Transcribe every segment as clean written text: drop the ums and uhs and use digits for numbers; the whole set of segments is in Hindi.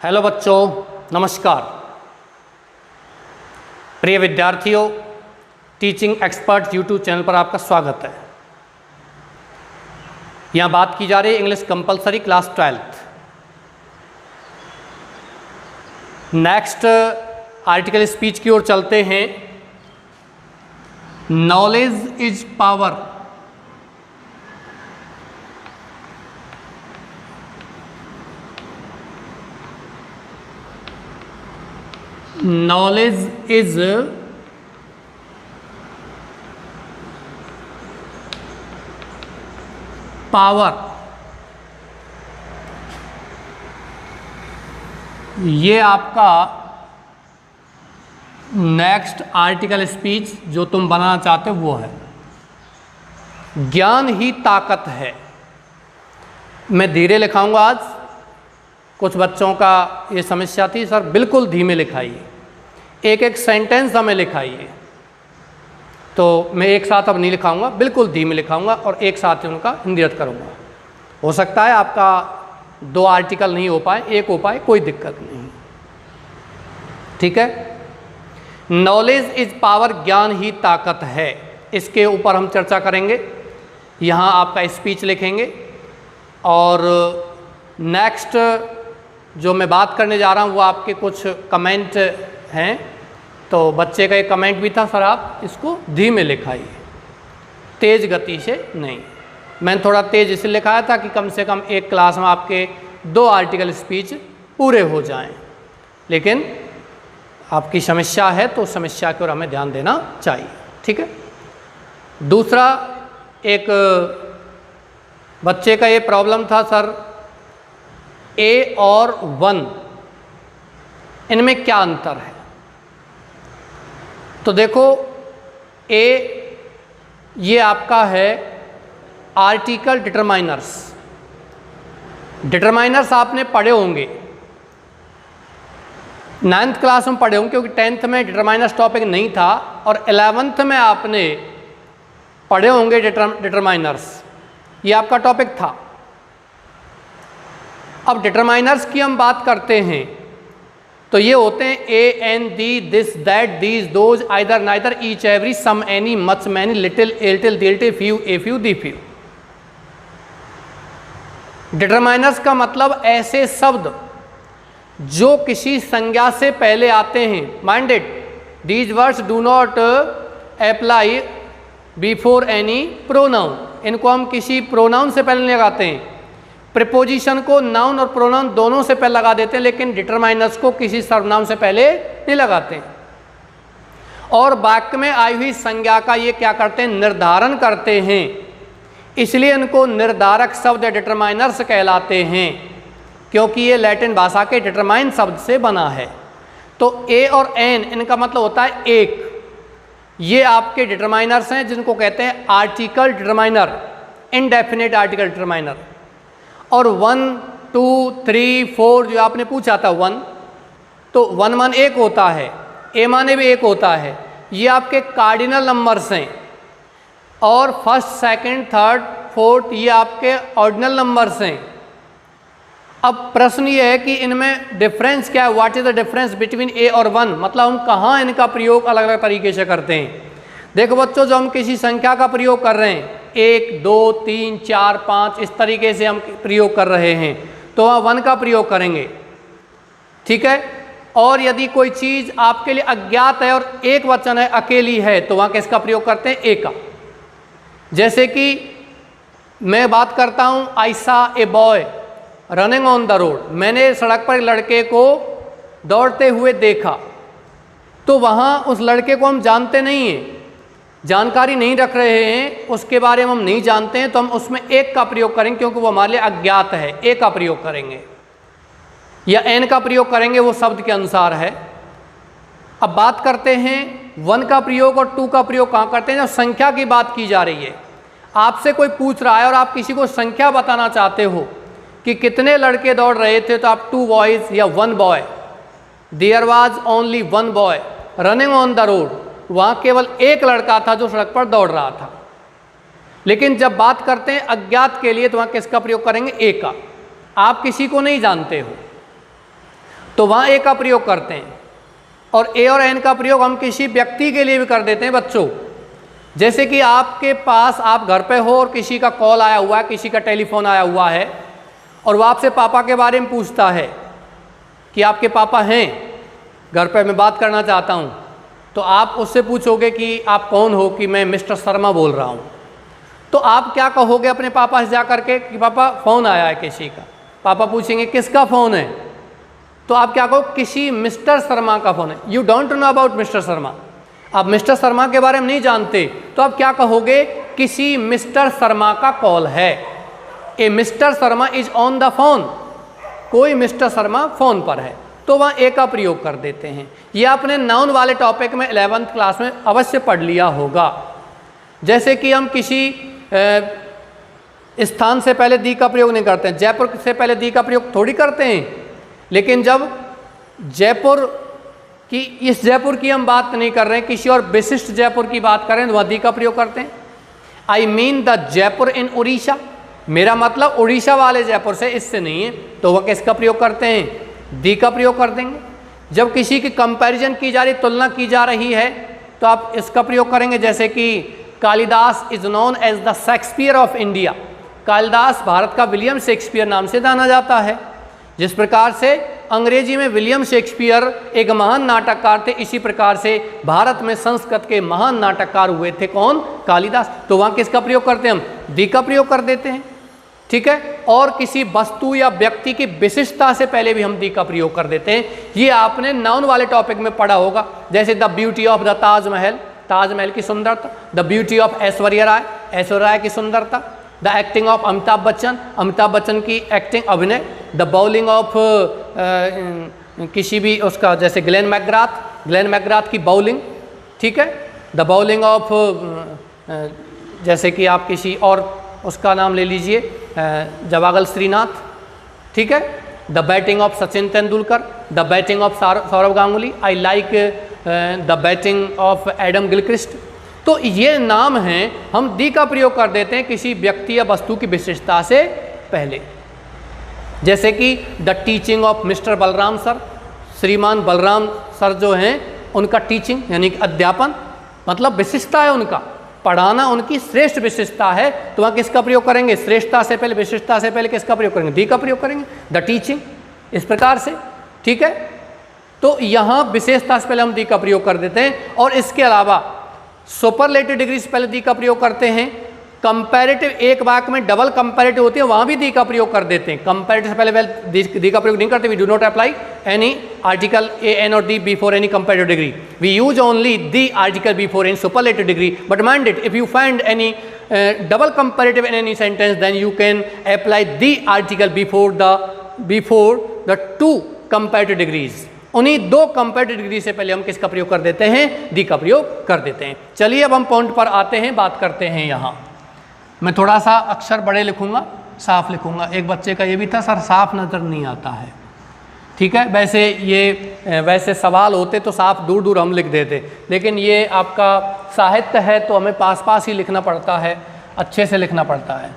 हेलो बच्चों, नमस्कार। प्रिय विद्यार्थियों, टीचिंग एक्सपर्ट यूट्यूब चैनल पर आपका स्वागत है। यहाँ बात की जा रही है English compulsory class 12th। Next article speech की ओर चलते हैं। Knowledge is power. Knowledge is power. ये आपका नेक्स्ट आर्टिकल स्पीच जो तुम बनाना चाहते हो वो है। ज्ञान ही ताकत है। मैं धीरे लिखाऊंगा आज। कुछ बच्चों का ये समस्या थी, सर बिल्कुल धीमे लिखाइए, एक एक सेंटेंस हमें लिखाइए। तो मैं एक साथ अब नहीं लिखाऊंगा, बिल्कुल धीमे लिखाऊंगा और एक साथ ही उनका हिंदीरत करूंगा। हो सकता है आपका 2 आर्टिकल नहीं हो पाए, 1 हो पाए, कोई दिक्कत नहीं। ठीक है। नॉलेज इज पावर, ज्ञान ही ताकत है। इसके ऊपर हम चर्चा करेंगे। यहाँ आपका स्पीच लिखेंगे और नेक्स्ट जो मैं बात करने जा रहा हूँ वो आपके कुछ कमेंट हैं। तो बच्चे का एक कमेंट भी था, सर आप इसको धीमे लिखाइए, तेज़ गति से नहीं। मैंने थोड़ा तेज़ इसलिए लिखाया था कि कम से कम एक क्लास में आपके 2 आर्टिकल स्पीच पूरे हो जाएं। लेकिन आपकी समस्या है तो समस्या की ओर हमें ध्यान देना चाहिए। ठीक है। दूसरा, एक बच्चे का ये प्रॉब्लम था, सर ए और 1 इनमें क्या अंतर है। तो देखो, ए ये आपका है आर्टिकल डिटरमाइनर्स। डिटरमाइनर्स आपने पढ़े होंगे, 9th क्लास में पढ़े होंगे, क्योंकि 10th में डिटरमाइनर्स टॉपिक नहीं था और 11th में आपने पढ़े होंगे डिटरमाइनर्स। ये आपका टॉपिक था। अब डिटरमाइनर्स की हम बात करते हैं तो ये होते हैं a an the, this that, these, those, either, neither, each, every, some, any, much, many, little, a little, the little, few, a few, the few. Determiners का मतलब ऐसे शब्द जो किसी संज्ञा से पहले आते हैं। Mind it, these words do not apply before any pronoun. इनको हम किसी प्रोनाउन से पहले नहीं लगाते हैं। प्रीपोजिशन को नाउन और प्रोनाउन दोनों से पहले लगा देते हैं, लेकिन डिटरमाइनर्स को किसी सर्वनाम से पहले नहीं लगाते हैं। और वाक्य में आई हुई संज्ञा का ये क्या करते हैं, निर्धारण करते हैं। इसलिए इनको निर्धारक शब्द डिटरमाइनर्स कहलाते हैं, क्योंकि ये लैटिन भाषा के डिटरमाइन शब्द से बना है। तो ए और एन इनका मतलब होता है एक। ये आपके डिटरमाइनर्स हैं जिनको कहते हैं article determiner, indefinite article determiner. और 1, 2, 3, 4 जो आपने पूछा था 1, तो 1 मान 1 होता है, ए माने भी 1 होता है। ये आपके कार्डिनल नंबर्स हैं। और फर्स्ट, सेकंड, थर्ड, फोर्थ ये आपके ऑर्डिनल नंबर्स हैं। अब प्रश्न ये है कि इनमें डिफरेंस क्या है, what is the difference between a और 1, मतलब हम कहाँ इनका प्रयोग अलग अलग तरीके से करते हैं। देखो बच्चों, जो हम किसी संख्या का प्रयोग कर रहे हैं, 1, 2, 3, 4, 5 इस तरीके से हम प्रयोग कर रहे हैं, तो वहाँ 1 का प्रयोग करेंगे। ठीक है। और यदि कोई चीज़ आपके लिए अज्ञात है और एक वचन है, अकेली है, तो वहाँ किसका प्रयोग करते हैं, ए का। जैसे कि मैं बात करता हूँ, I saw a boy running on the road. मैंने सड़क पर एक लड़के को दौड़ते हुए देखा। तो वहाँ उस लड़के को हम जानते नहीं हैं, जानकारी नहीं रख रहे हैं, उसके बारे में हम नहीं जानते हैं, तो हम उसमें एक का प्रयोग करेंगे, क्योंकि वो हमारे लिए अज्ञात है। ए का प्रयोग करेंगे या एन का प्रयोग करेंगे, वो शब्द के अनुसार है। अब बात करते हैं 1 का प्रयोग और 2 का प्रयोग कहाँ करते हैं, जब संख्या की बात की जा रही है। आपसे कोई पूछ रहा है और आप किसी को संख्या बताना चाहते हो कि कितने लड़के दौड़ रहे थे, तो आप 2 बॉयज़ या 1 boy, there was only 1 boy running on the road. वहाँ केवल एक लड़का था जो सड़क पर दौड़ रहा था। लेकिन जब बात करते हैं अज्ञात के लिए तो वहाँ किसका प्रयोग करेंगे? ए का। आप किसी को नहीं जानते हो। तो वहाँ ए का प्रयोग करते हैं। और ए और एन का प्रयोग हम किसी व्यक्ति के लिए भी कर देते हैं बच्चों। जैसे कि आपके पास, आप घर पे हो और किसी का कॉल आया हुआ है, किसी का टेलीफोन आया हुआ है और वो आपसे पापा के बारे में पूछता है कि आपके पापा हैं घर पे, मैं बात करना चाहता हूँ, तो आप उससे पूछोगे कि आप कौन हो, कि मैं मिस्टर शर्मा बोल रहा हूँ। तो आप क्या कहोगे अपने पापा से जा करके कि पापा फ़ोन आया है किसी का। पापा पूछेंगे किसका फ़ोन है, तो आप क्या कहो, किसी मिस्टर शर्मा का फ़ोन है। You don't know about mister Sharma, आप मिस्टर शर्मा के बारे में नहीं जानते, तो आप क्या कहोगे, किसी मिस्टर शर्मा का कॉल है। A mister Sharma is on the phone, कोई मिस्टर शर्मा फ़ोन पर है, तो वहाँ ए का प्रयोग कर देते हैं। ये आपने नाउन वाले टॉपिक में 11th क्लास में अवश्य पढ़ लिया होगा। जैसे कि हम किसी स्थान से पहले दी का प्रयोग नहीं करते हैं, जयपुर से पहले दी का प्रयोग थोड़ी करते हैं, लेकिन जब जयपुर की, इस जयपुर की हम बात नहीं कर रहे हैं, किसी और विशिष्ट जयपुर की बात करें तो वह दी का प्रयोग करते हैं। आई मीन द जयपुर इन उड़ीसा, मेरा मतलब उड़ीसा वाले जयपुर से, इससे नहीं है, तो वह किसका प्रयोग करते हैं, दी का प्रयोग कर देंगे। जब किसी की कंपैरिजन की जा रही, तुलना की जा रही है, तो आप इसका प्रयोग करेंगे। जैसे कि Kalidas is known as the Shakespeare of India, Kalidas Bharat का विलियम शेक्सपियर नाम से जाना जाता है। जिस प्रकार से अंग्रेजी में विलियम शेक्सपियर एक महान नाटककार थे, इसी प्रकार से भारत में संस्कृत के महान नाटककार हुए थे कौन, कालिदास। तो वहाँ किसका प्रयोग करते हैं हम, दी का प्रयोग कर देते हैं, ठीक है। और किसी वस्तु या व्यक्ति की विशिष्टता से पहले भी हम दी का प्रयोग कर देते हैं। ये आपने नाउन वाले टॉपिक में पढ़ा होगा। जैसे the beauty of the Taj Mahal, Taj Mahal की सुंदरता, the beauty of Aishwarya Rai, Aishwarya Rai की सुंदरता, the acting of Amitabh Bachchan, Amitabh Bachchan की एक्टिंग, अभिनय, द बाउलिंग ऑफ किसी भी उसका, जैसे ग्लेन मैकग्राथ, ग्लेन मैकग्राथ की बाउलिंग, ठीक है। द बाउलिंग ऑफ जैसे कि आप किसी और उसका नाम ले लीजिए, जवागल श्रीनाथ, ठीक है। The batting of Sachin Tendulkar, the batting of Sourav Ganguly, I like the batting of Adam Gilchrist. तो ये नाम हैं, हम दी का प्रयोग कर देते हैं किसी व्यक्ति या वस्तु की विशेषता से पहले। जैसे कि the teaching of mister Balram sir, श्रीमान बलराम सर जो हैं, उनका टीचिंग यानी अध्यापन मतलब विशिष्टता है, उनका पढ़ाना उनकी श्रेष्ठ विशेषता है, तो वहाँ किसका प्रयोग करेंगे, श्रेष्ठता से पहले, विशिष्टता से पहले किसका प्रयोग करेंगे, दी का प्रयोग करेंगे, द टीचिंग, इस प्रकार से, ठीक है। तो यहाँ विशेषता से पहले हम दी का प्रयोग कर देते हैं। और इसके अलावा सुपरलेटिव डिग्री से पहले दी का प्रयोग करते हैं। कंपैरेटिव, एक वाक्य में डबल कंपैरेटिव होती है, वहाँ भी दी का प्रयोग कर देते हैं। कंपैरेटिव से पहले दी का प्रयोग नहीं करते। We do not apply any article a an और the before any comparative degree, we use only the article before in superlative degree. But mind it, if you find any double comparative in any sentence, then you can apply the article before the two comparative degrees. उन्हीं दो कंपैरेटिव डिग्री से पहले हम किसका प्रयोग कर देते हैं, दी का प्रयोग कर देते हैं। चलिए अब हम पॉइंट पर आते हैं, बात करते हैं। यहाँ मैं थोड़ा सा अक्षर बड़े लिखूंगा, साफ लिखूंगा। एक बच्चे का ये भी था, सर साफ नज़र नहीं आता है, ठीक है। वैसे सवाल होते तो साफ दूर दूर हम लिख देते, लेकिन ये आपका साहित्य है तो हमें पास पास ही लिखना पड़ता है, अच्छे से लिखना पड़ता है।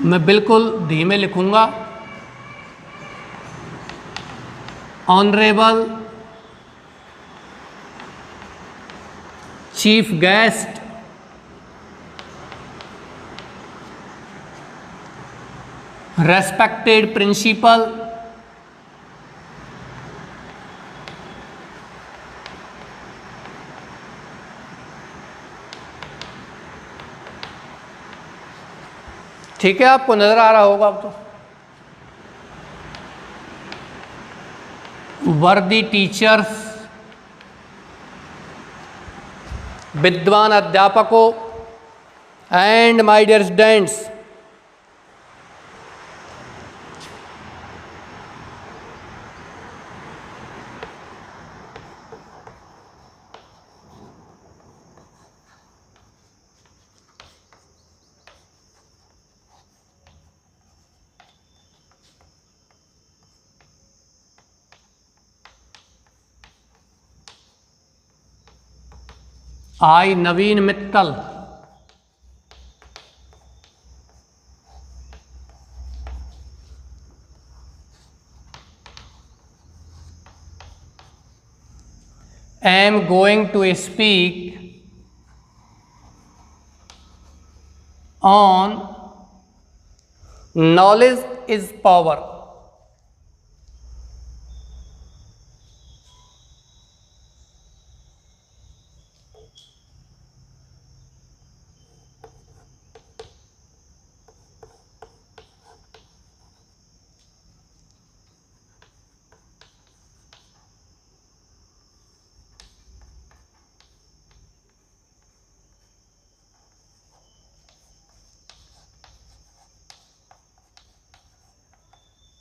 मैं बिल्कुल धीमे लिखूंगा। Honourable chief guest, respected principal, ठीक है, आपको नजर आ रहा होगा अब तो। वर्दी टीचर्स, विद्वान अध्यापकों, and my dear students, I Naveen Mittal am going to speak on knowledge is power.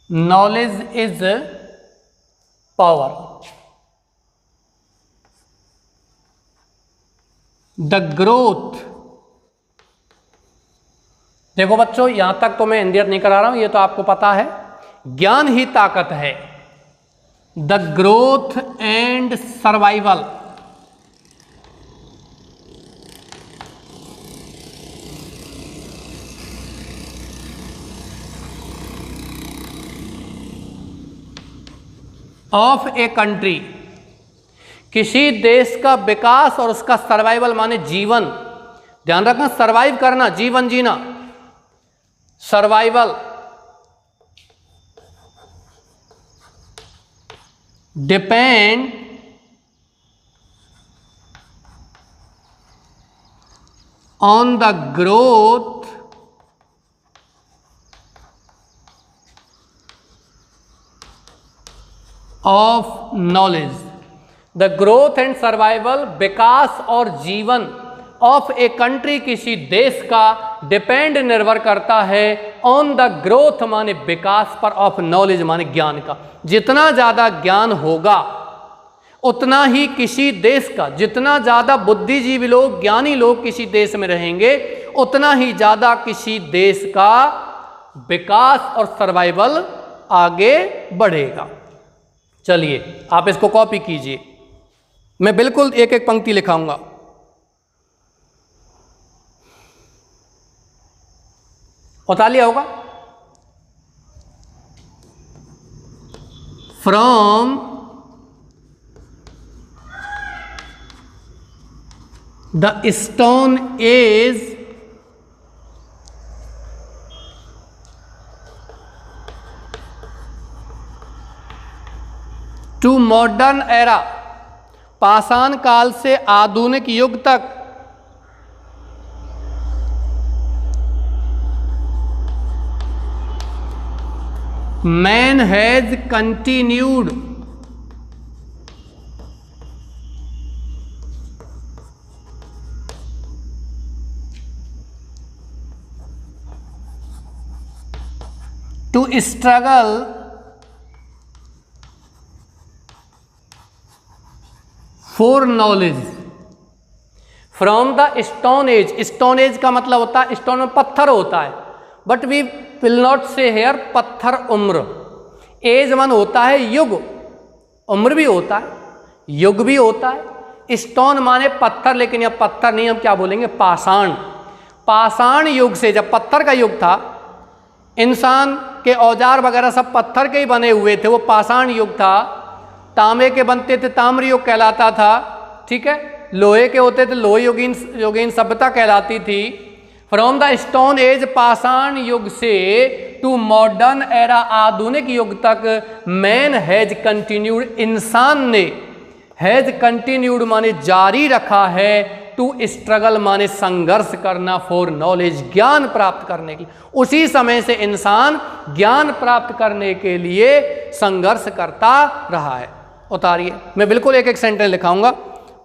Knowledge is power. The growth, देखो बच्चों यहां तक तो मैं इंडियन नहीं करा रहा हूं, ये तो आपको पता है, ज्ञान ही ताकत है. The growth and survival of a country, किसी देश का विकास और उसका सर्वाइवल माने जीवन, ध्यान रखना, सर्वाइव करना, जीवन जीना, survival, depend on the growth of knowledge. The growth and survival, विकास और जीवन, ऑफ ए कंट्री, किसी देश का, डिपेंड निर्भर करता है, ऑन द ग्रोथ माने विकास पर, ऑफ नॉलेज माने ज्ञान का. जितना ज़्यादा ज्ञान होगा उतना ही किसी देश का, जितना ज़्यादा बुद्धिजीवी लोग, ज्ञानी लोग किसी देश में रहेंगे, उतना ही ज़्यादा किसी देश का विकास और सर्वाइवल आगे बढ़ेगा. चलिए आप इसको कॉपी कीजिए, मैं बिल्कुल एक एक पंक्ति लिखाऊंगा. उतार लिया होगा. From the stone age to modern era, पाषाण काल से आधुनिक युग तक, man has continued to struggle for knowledge from the stone age. Stone age का मतलब होता है, स्टोन में पत्थर होता है, but we will not say here पत्थर उम्र. एज मन होता है युग, उम्र भी होता है, युग भी होता है. स्टोन माने पत्थर, लेकिन यह पत्थर नहीं, हम क्या बोलेंगे, पाषाण. पाषाण युग से, जब पत्थर का युग था, इंसान के औजार वगैरह सब पत्थर के ही बने हुए थे, वो पाषाण युग था. तांबे के बनते थे, ताम्र युग कहलाता था, ठीक है. लोहे के होते थे, लोह युगीन सभ्यता कहलाती थी. फ्रॉम द स्टोन एज, पाषाण युग से, टू मॉडर्न एरा, आधुनिक युग तक, मैन हैज कंटिन्यूड, इंसान ने, हैज कंटिन्यूड माने जारी रखा है, टू स्ट्रगल माने संघर्ष करना, फॉर नॉलेज ज्ञान प्राप्त करने के लिए. उसी समय से इंसान ज्ञान प्राप्त करने के लिए संघर्ष करता रहा है. उतारिए, मैं बिल्कुल एक एक सेंटेंस लिखाऊंगा.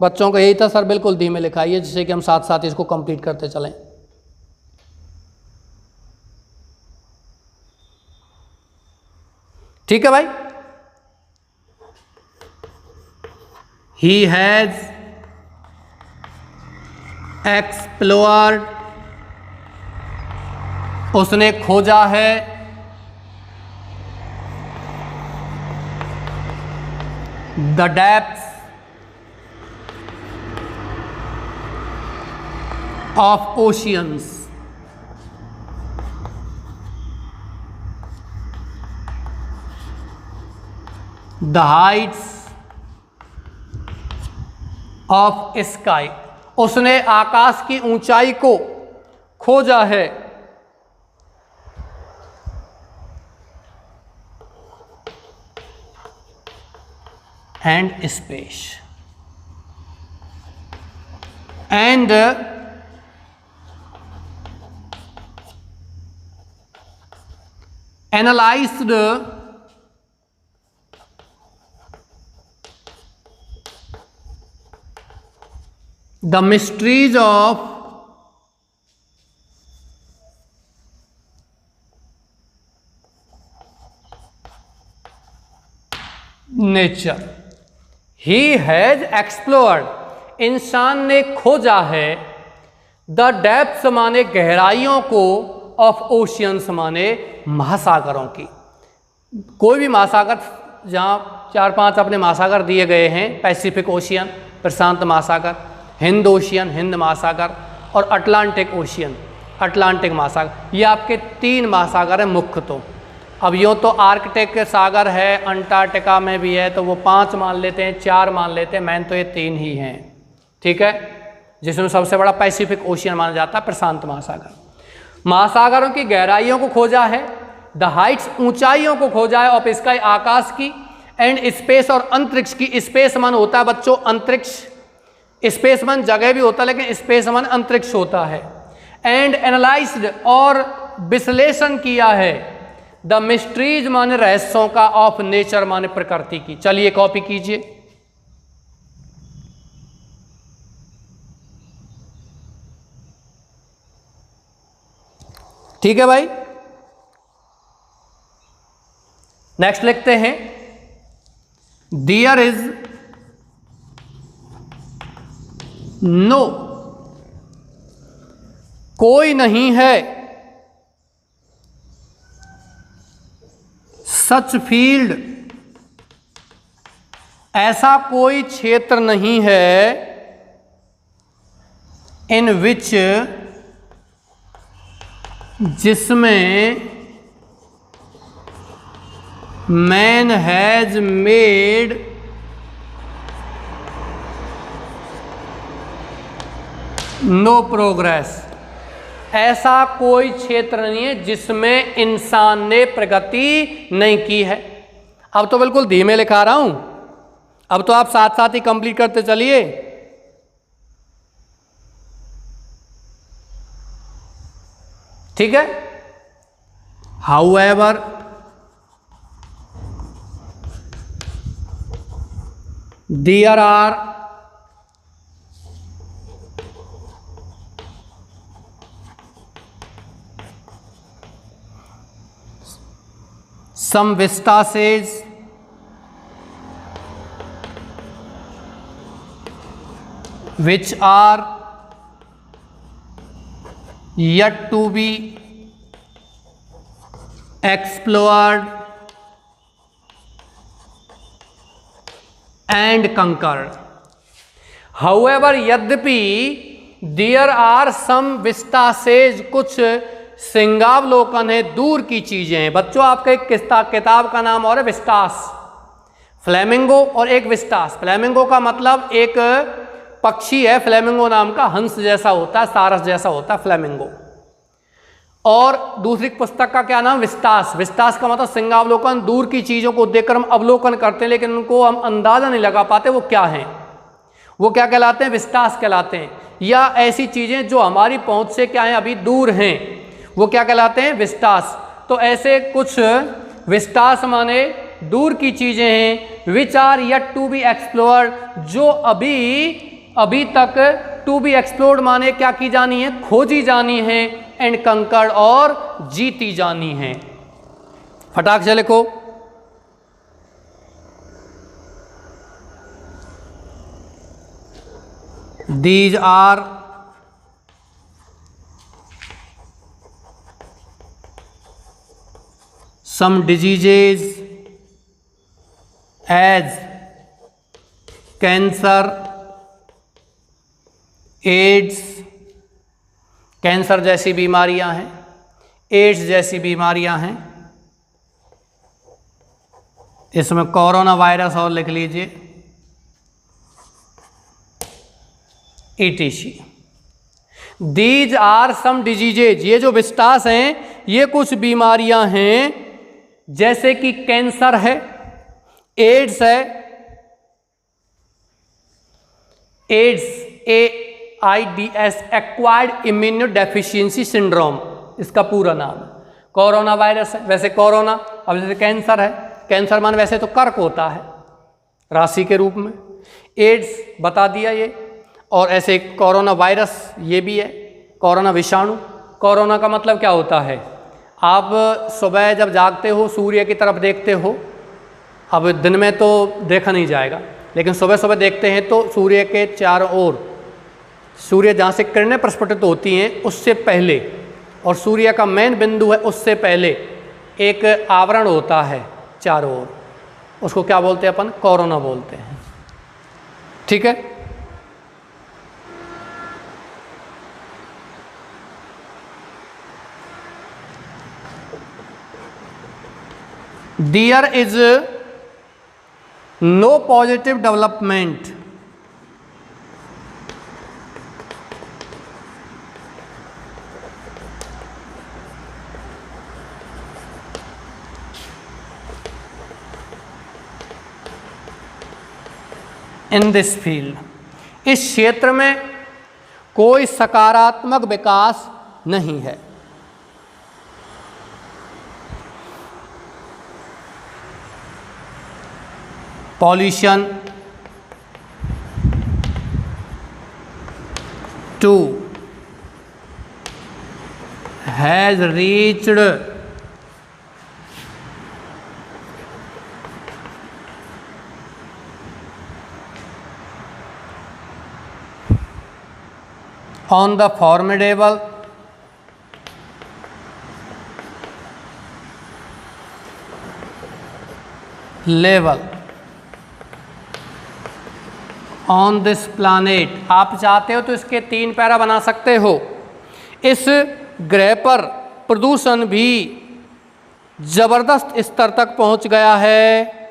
बच्चों को यही था सर बिल्कुल धीमे लिखाइए, जिससे कि हम साथ साथ इसको कंप्लीट करते चलें. ठीक है भाई. ही हैज एक्सप्लोर्ड, उसने खोजा है, the depths of oceans, the Heights of sky, उसने आकाश की ऊंचाई को खोजा है। And space, and analysed the mysteries of nature. He has explored, इंसान ने खोजा है, द डेप्थ्स माने गहराइयों को, ऑफ ओशियंस माने महासागरों की। कोई भी महासागर, जहाँ 4-5 अपने महासागर दिए गए हैं, पैसिफिक ओशियन प्रशांत महासागर, हिंद ओशियन हिंद महासागर, और अटलांटिक ओशियन अटलांटिक महासागर, ये आपके 3 महासागर हैं मुख्य। तो अब यूँ तो आर्कटिक सागर है, अंटार्कटिका में भी है, तो वो 5 मान लेते हैं, 4 मान लेते हैं, मैन तो ये 3 ही हैं, ठीक है, जिसमें सबसे बड़ा पैसिफिक ओशियन माना जाता है प्रशांत महासागर। महासागरों की गहराइयों को खोजा है, द हाइट्स ऊंचाइयों को खोजा है, ऑफ स्काई आकाश की, एंड स्पेस और अंतरिक्ष की। स्पेस मन होता है बच्चों अंतरिक्ष, स्पेस मन जगह भी होता है लेकिन स्पेस मन अंतरिक्ष होता है। एंड एनालाइज्ड और विश्लेषण किया है, द मिस्ट्रीज माने रहस्यों का, ऑफ नेचर माने प्रकृति की। चलिए कॉपी कीजिए। ठीक है भाई, नेक्स्ट लिखते हैं, देयर इज नो, कोई नहीं है, सच फील्ड, ऐसा कोई क्षेत्र नहीं है, इन विच, जिसमें man has made no progress. ऐसा कोई क्षेत्र नहीं है जिसमें इंसान ने प्रगति नहीं की है। अब तो बिल्कुल धीमे लिखा रहा हूं, अब तो आप साथ साथ ही कंप्लीट करते चलिए। ठीक है, however there are some vistas which are yet to be explored and conquered. However, यद्यपि there are some vistas, कुछ सिंगावलोकन है, दूर की चीजें हैं। बच्चों आपका एक किताब का नाम और है विस्टास, फ्लेमिंगो और एक विस्टास। फ्लेमिंगो का मतलब एक पक्षी है, फ्लेमिंगो नाम का, हंस जैसा होता है, सारस जैसा होता है फ्लेमिंगो। और दूसरी पुस्तक का क्या नाम, विस्टास। विस्टास का मतलब सिंगावलोकन, दूर की चीजों को देखकर हम अवलोकन करते हैं लेकिन उनको हम अंदाजा नहीं लगा पाते वो क्या हैं। वो क्या कहलाते हैं, विस्टास कहलाते हैं। या ऐसी चीजें जो हमारी पहुंच से क्या है, अभी दूर हैं, वो क्या कहलाते हैं, विस्टास। तो ऐसे कुछ विस्टास माने दूर की चीजें हैं, which are yet to be explored, जो अभी तक, टू बी एक्सप्लोर्ड माने क्या की जानी है, खोजी जानी है, एंड कंकर्ड और जीती जानी है। फटाक से लिखो। These are some diseases as cancer, AIDS, cancer जैसी बीमारियां हैं, एड्स जैसी बीमारियां हैं। इसमें कोरोना वायरस और लिख लीजिए। ETC. These are some diseases. ये जो विस्टास हैं ये कुछ बीमारियां हैं जैसे कि कैंसर है, एड्स है, AIDS AIDS acquired immunodeficiency syndrome इसका पूरा नाम है। कोरोना वायरस है, वैसे कोरोना, अब जैसे कैंसर है, कैंसर मान वैसे तो कर्क होता है राशि के रूप में, एड्स बता दिया ये, और ऐसे कोरोना वायरस ये भी है, कोरोना विषाणु। कोरोना का मतलब क्या होता है, आप सुबह जब जागते हो सूर्य की तरफ देखते हो, अब दिन में तो देखा नहीं जाएगा लेकिन सुबह सुबह देखते हैं तो सूर्य के चारों ओर, सूर्य जहाँ से किरणें प्रस्फुटित होती हैं उससे पहले, और सूर्य का मेन बिंदु है उससे पहले एक आवरण होता है चारों ओर, उसको क्या बोलते हैं अपन, कोरोना बोलते हैं। ठीक है, there is no positive development in this field, इस क्षेत्र में कोई सकारात्मक विकास नहीं है। Pollution 2 has reached on the formidable level on this planet। आप चाहते हो तो इसके 3 पैरा बना सकते हो। इस ग्रह पर प्रदूषण भी जबरदस्त स्तर तक पहुंच गया है।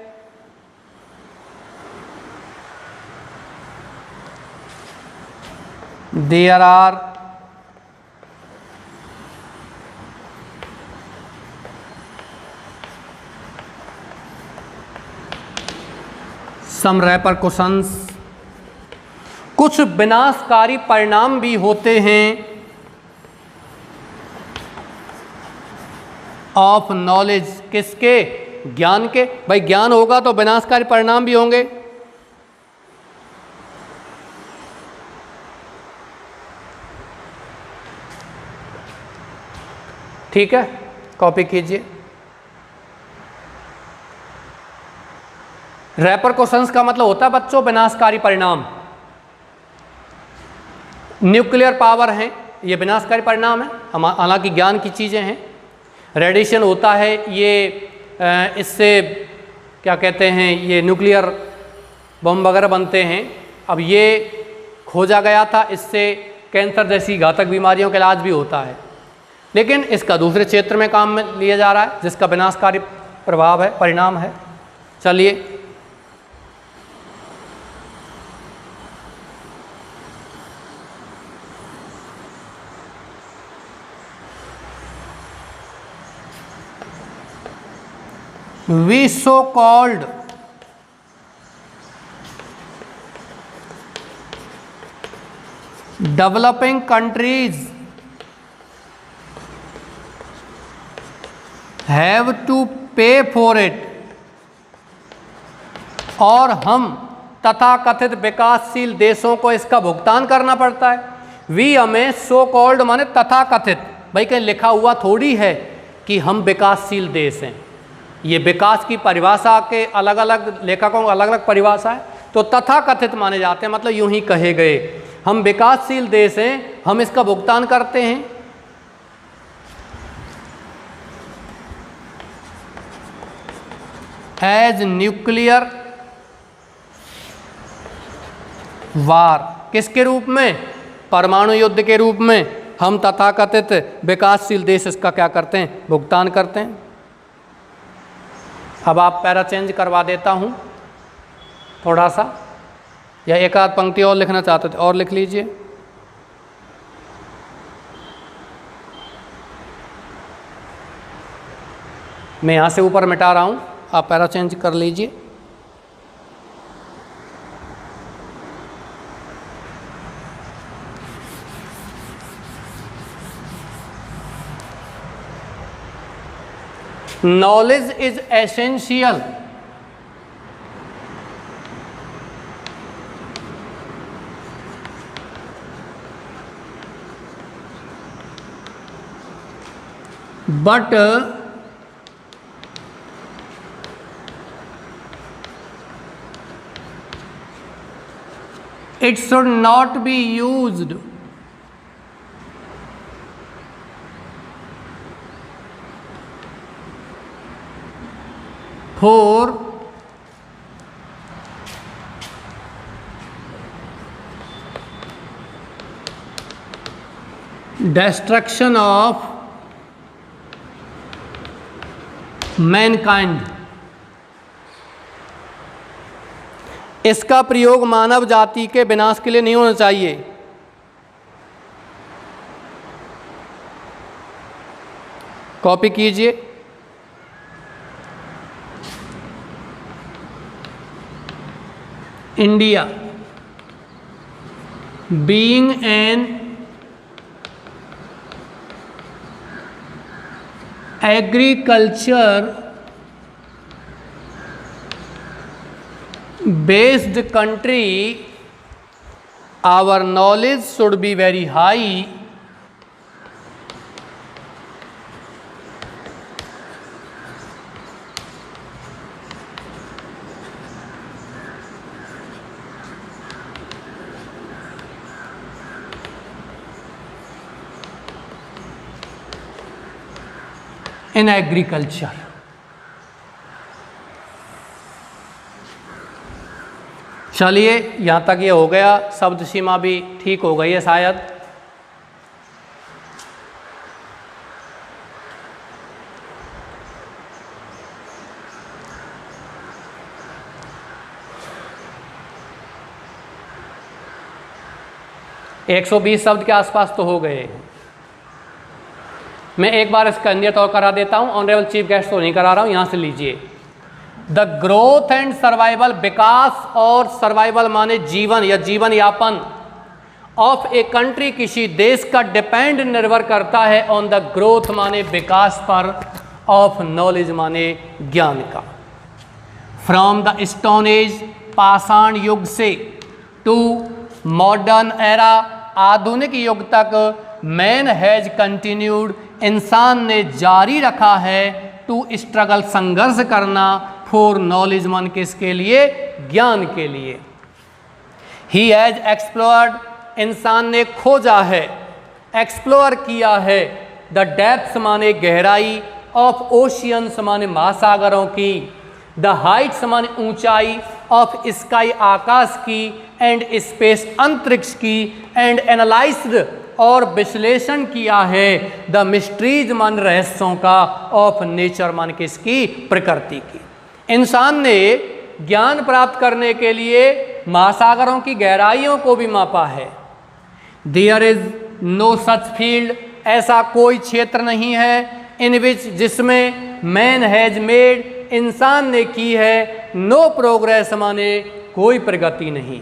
There are some repercussions, कुछ विनाशकारी परिणाम भी होते हैं ऑफ नॉलेज, किसके, ज्ञान के। भाई ज्ञान होगा तो विनाशकारी परिणाम भी होंगे। ठीक है, कॉपी कीजिए। रेपरकॉशंस का मतलब होता है बच्चों विनाशकारी परिणाम। न्यूक्लियर पावर है, ये विनाशकारी परिणाम है, हालांकि ज्ञान की चीज़ें हैं। रेडिएशन होता है, ये इससे क्या कहते हैं, ये न्यूक्लियर बम वगैरह बनते हैं। अब ये खोजा गया था, इससे कैंसर जैसी घातक बीमारियों का इलाज भी होता है, लेकिन इसका दूसरे क्षेत्र में काम में लिया जा रहा है जिसका विनाशकारी प्रभाव है, परिणाम है। चलिए, we so called developing countries have to pay for it, और हम तथाकथित विकासशील देशों को इसका भुगतान करना पड़ता है। वी हमें सो कॉल्ड माने तथाकथित, भाई कहीं लिखा हुआ थोड़ी है कि हम विकासशील देश हैं। ये विकास की परिभाषा के अलग अलग लेखकों अलग अलग परिभाषा है, तो तथाकथित माने जाते हैं, मतलब यूं ही कहे गए हम विकासशील देश हैं, हम इसका भुगतान करते हैं। एज न्यूक्लियर वार, किसके रूप में, परमाणु युद्ध के रूप में हम तथाकथित विकासशील देश इसका क्या करते हैं, भुगतान करते हैं। अब आप पैरा चेंज करवा देता हूं थोड़ा सा, या एक आध पंक्ति और लिखना चाहते थे और लिख लीजिए। मैं यहाँ से ऊपर मिटा रहा हूँ, आप पैरा चेंज कर लीजिए। Knowledge is essential but it should not be used for destruction of Mankind. इसका प्रयोग मानव जाति के विनाश के लिए नहीं होना चाहिए। कॉपी कीजिए। India being an agriculture based country, our knowledge should be very high in agriculture। चलिए यहाँ तक ये हो गया, शब्द सीमा भी ठीक हो गई है शायद। एक 120 शब्द के आसपास तो हो गए। मैं एक बार इसका अन्य तौर करा देता हूं, ऑनरेबल चीफ गेस्ट तो नहीं करा रहा हूं, यहां से लीजिए। द ग्रोथ एंड सर्वाइवल, विकास और सर्वाइवल माने जीवन या जीवन यापन ऑफ ए कंट्री, किसी देश का डिपेंड निर्भर करता है ऑन द ग्रोथ माने विकास पर, ऑफ नॉलेज माने ज्ञान का। फ्रॉम द स्टोन एज, पाषाण युग से, टू मॉडर्न एरा, आधुनिक युग तक, मैन हैज कंटिन्यूड, इंसान ने जारी रखा है, टू स्ट्रगल, संघर्ष करना, फॉर नॉलेज मन किसके लिए, ज्ञान के लिए। ही हैज एक्सप्लोर्ड, इंसान ने खोजा है, एक्सप्लोर किया है, द डेप्थ्स माने गहराई, ऑफ ओशियंस माने महासागरों की, द हाइट्स माने ऊंचाई, ऑफ स्काई आकाश की, एंड स्पेस अंतरिक्ष की, एंड एनालाइज्ड और विश्लेषण किया है, द मिस्ट्रीज मान रहस्यों का, ऑफ नेचर मान किसकी, प्रकृति की। इंसान ने ज्ञान प्राप्त करने के लिए महासागरों की गहराइयों को भी मापा है। There is no such field, ऐसा कोई क्षेत्र नहीं है, इन विच, जिसमें, मैन हैज मेड, इंसान ने की है, नो प्रोग्रेस माने कोई प्रगति नहीं।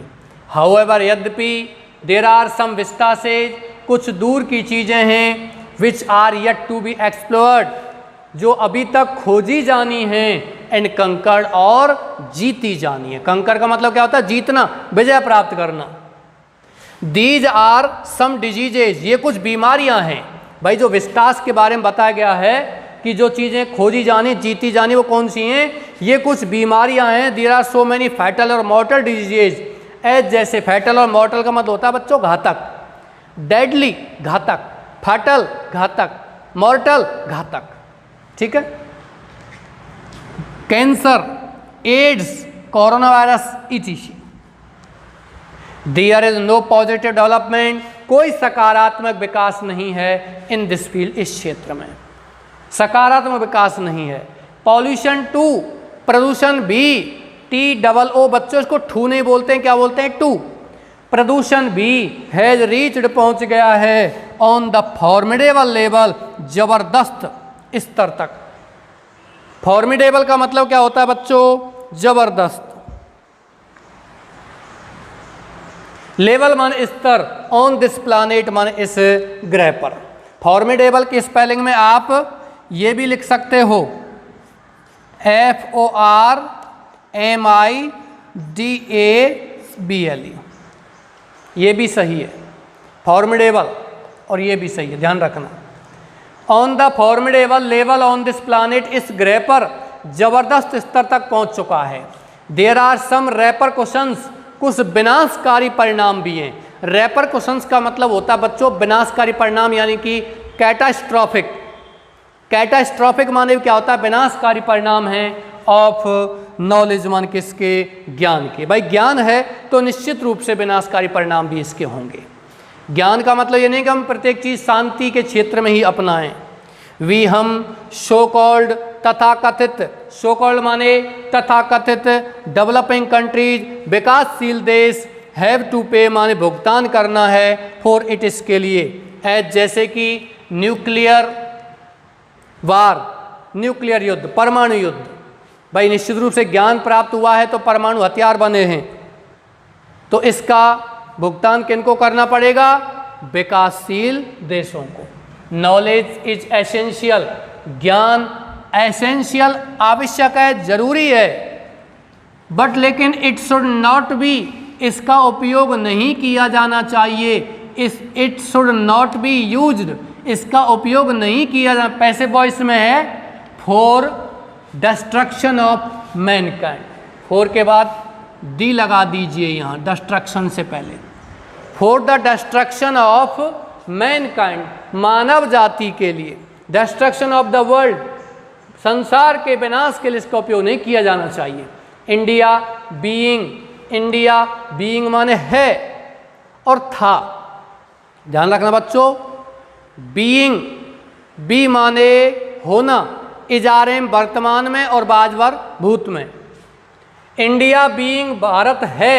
हाउएवर, यद्यपि, देर आर सम विस्टासेज, कुछ दूर की चीज़ें हैं, which are yet to be explored, जो अभी तक खोजी जानी हैं, एंड कंकर्ड, और जीती जानी है। कंकर का मतलब क्या होता है, जीतना, विजय प्राप्त करना। दीज आर सम डिजीजेज, ये कुछ बीमारियां हैं। भाई जो विस्टास के बारे में बताया गया है कि जो चीज़ें खोजी जानी, जीती जानी, वो कौन सी हैं, ये कुछ बीमारियां हैं। There are so many fatal और मॉर्टल डिजीजेज, एज, जैसे फैटल और मॉर्टल का मतलब होता है बच्चों घातक, डेडली घातक, फैटल घातक, मॉर्टल घातक, ठीक है। Cancer, AIDS, corona virus, etc. There is no positive development, कोई सकारात्मक विकास नहीं है, इन दिस फील्ड, इस क्षेत्र में सकारात्मक विकास नहीं है। पॉल्यूशन, टू, प्रदूषण भी, TOO, बच्चों इसको ठू नहीं बोलते हैं, क्या बोलते हैं, टू। प्रदूषण भी, हैज रीच्ड, पहुंच गया है, ऑन द फॉर्मिडेबल लेवल, जबरदस्त स्तर तक। फॉर्मिडेबल का मतलब क्या होता है बच्चों? जबरदस्त। लेवल माने स्तर, ऑन दिस प्लानेट माने इस ग्रह पर। फॉर्मिडेबल की स्पेलिंग में आप ये भी लिख सकते हो FORMIDABLE, ये भी सही है फॉर्मिडेबल, और ये भी सही है, ध्यान रखना। On the formidable level on this planet, इस ग्रह पर जबरदस्त स्तर तक पहुंच चुका है। देयर आर सम रेपरकशंस, कुछ विनाशकारी परिणाम भी हैं। रेपरकशंस का मतलब होता है बच्चों विनाशकारी परिणाम, यानी कि कैटास्ट्रॉफिक। कैटास्ट्रॉफिक माने क्या होता है? विनाशकारी परिणाम है ऑफ नॉलेज, मान किसके? ज्ञान के। भाई ज्ञान है तो निश्चित रूप से विनाशकारी परिणाम भी इसके होंगे। ज्ञान का मतलब ये नहीं कि हम प्रत्येक चीज़ शांति के क्षेत्र में ही अपनाएं। वी हम सो कॉल्ड, तथाकथित, सो कॉल्ड माने तथाकथित, डेवलपिंग कंट्रीज, विकासशील देश, हैव टू पे माने भुगतान करना है, फॉर इट, इसके लिए, एज जैसे कि न्यूक्लियर वार, न्यूक्लियर युद्ध, परमाणु युद्ध। भाई निश्चित रूप से ज्ञान प्राप्त हुआ है तो परमाणु हथियार बने हैं, तो इसका भुगतान किनको करना पड़ेगा? विकासशील देशों को। नॉलेज इज एसेंशियल, ज्ञान एसेंशियल, आवश्यक है, जरूरी है, बट लेकिन इट शुड नॉट बी, इसका उपयोग नहीं किया जाना चाहिए। It should not be used, इसका उपयोग नहीं किया जाना, पैसिव वॉइस में है, for destruction of mankind. For के बाद डी लगा दीजिए यहाँ, डिस्ट्रक्शन से पहले, for the destruction of mankind, मानव जाति के लिए, डिस्ट्रक्शन ऑफ द वर्ल्ड, संसार के विनाश के लिए इसका उपयोग नहीं किया जाना चाहिए। इंडिया बीइंग, इंडिया बीइंग माने है और था, ध्यान रखना बच्चों। बीइंग, बी माने होना, इजारे में वर्तमान में और बाजवर भूत में। इंडिया बीइंग भारत है,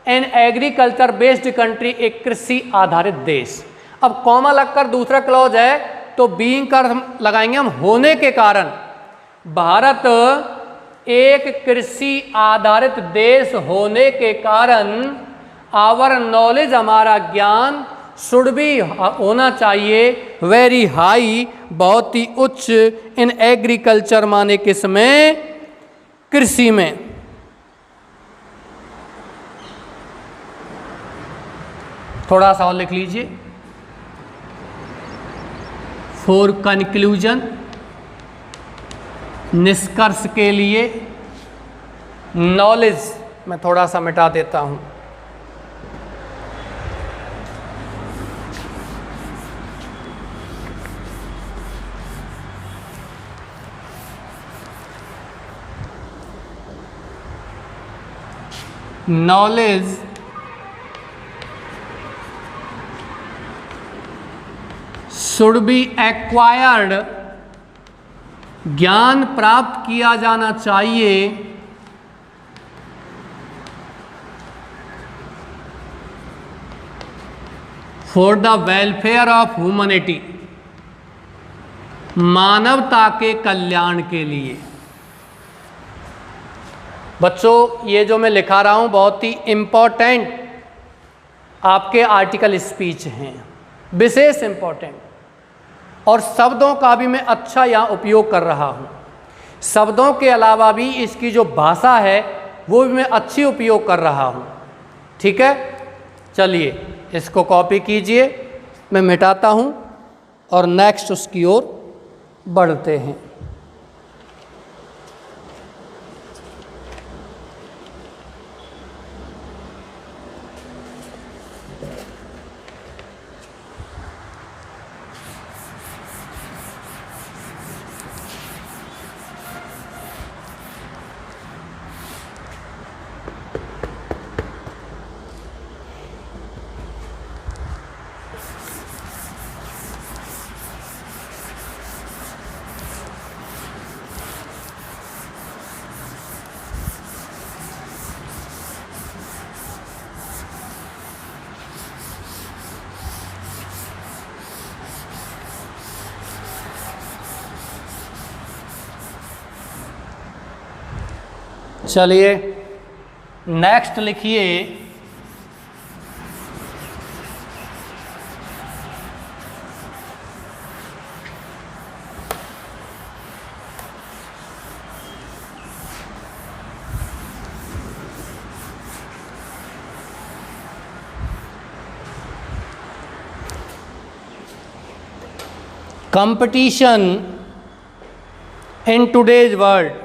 एन एग्रीकल्चर बेस्ड कंट्री, एक कृषि आधारित देश। अब कॉमा लगकर दूसरा क्लॉज है तो बीइंग का लगाएंगे हम होने के कारण। भारत एक कृषि आधारित देश होने के कारण आवर नॉलेज, हमारा ज्ञान, शुड भी होना चाहिए वेरी हाई, बहुत ही उच्च, इन एग्रीकल्चर माने किसमें? कृषि में। थोड़ा सा और लिख लीजिए, फॉर कंक्लूजन, निष्कर्ष के लिए। नॉलेज मैं थोड़ा सा मिटा देता हूं, नॉलेज शुड बी एक्वायर्ड, ज्ञान प्राप्त किया जाना चाहिए for the welfare of humanity, मानवता के कल्याण के लिए। बच्चों ये जो मैं लिखा रहा हूं बहुत ही इंपॉर्टेंट आपके आर्टिकल स्पीच हैं, विशेष इंपॉर्टेंट, और शब्दों का भी मैं अच्छा यहाँ उपयोग कर रहा हूँ। शब्दों के अलावा भी इसकी जो भाषा है वो भी मैं अच्छी उपयोग कर रहा हूँ, ठीक है। चलिए इसको कॉपी कीजिए, मैं मिटाता हूँ और नेक्स्ट उसकी ओर बढ़ते हैं। चलिए नेक्स्ट लिखिए, competition in today's world.